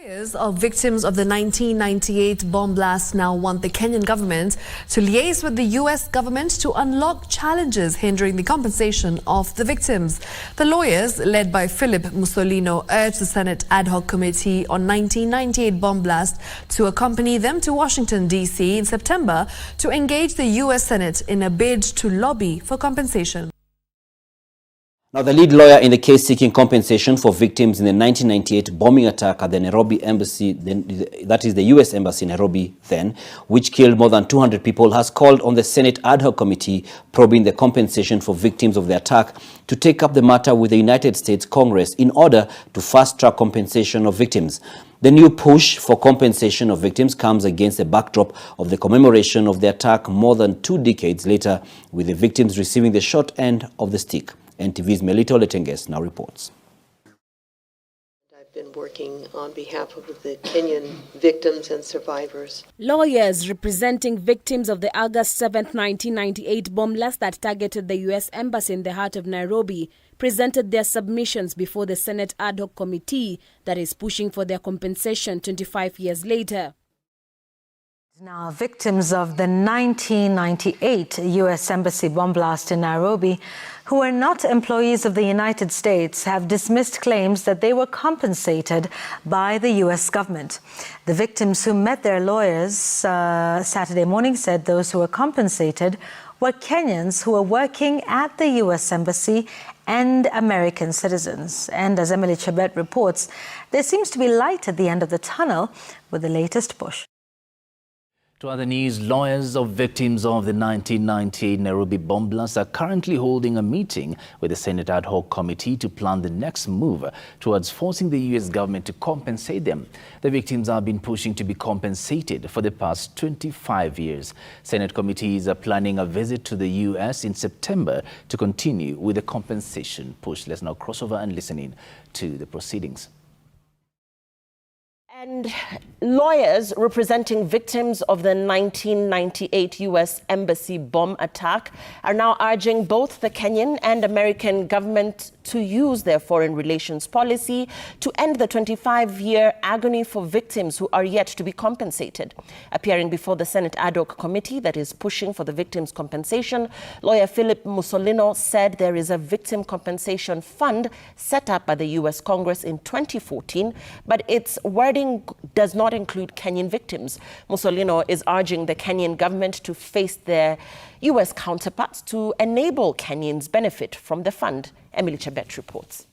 Lawyers of victims of the 1998 bomb blast now want the Kenyan government to liaise with the U.S. government to unlock challenges hindering the compensation of the victims. The lawyers, led by Philip Mussolino, urged the Senate Ad Hoc Committee on 1998 bomb blast to accompany them to Washington, D.C. in September to engage the U.S. Senate in a bid to lobby for compensation. Now, the lead lawyer in the case seeking compensation for victims in the 1998 bombing attack at the Nairobi embassy, that is the U.S. Embassy in Nairobi then, which killed more than 200 people, has called on the Senate Ad Hoc Committee probing the compensation for victims of the attack to take up the matter with the United States Congress in order to fast-track compensation of victims. The new push for compensation of victims comes against the backdrop of the commemoration of the attack more than 2 decades later, with the victims receiving the short end of the stick. NTV's Melito Letenges now reports. I've been working on behalf of the Kenyan victims and survivors. Lawyers representing victims of the August 7, 1998 bomb blast that targeted the U.S. Embassy in the heart of Nairobi presented their submissions before the Senate Ad Hoc Committee that is pushing for their compensation 25 years later. Now, victims of the 1998 U.S. Embassy bomb blast in Nairobi, who are not employees of the United States, have dismissed claims that they were compensated by the U.S. government. The victims who met their lawyers Saturday morning said those who were compensated were Kenyans who were working at the U.S. Embassy and American citizens. And as Emily Chebet reports, there seems to be light at the end of the tunnel with the latest push. To other news, lawyers of victims of the 1998 Nairobi bomb blast are currently holding a meeting with the Senate Ad Hoc Committee to plan the next move towards forcing the U.S. government to compensate them. The victims have been pushing to be compensated for the past 25 years. Senate committees are planning a visit to the U.S. in September to continue with the compensation push. Let's now cross over and listen in to the proceedings. And lawyers representing victims of the 1998 U.S. Embassy bomb attack are now urging both the Kenyan and American government to use their foreign relations policy to end the 25-year agony for victims who are yet to be compensated. Appearing before the Senate Ad Hoc Committee that is pushing for the victims' compensation, lawyer Philip Mussolino said there is a victim compensation fund set up by the U.S. Congress in 2014, but its wording does not include Kenyan victims. Mussolino is urging the Kenyan government to face their U.S. counterparts to enable Kenyans benefit from the fund. Emily Chebet reports.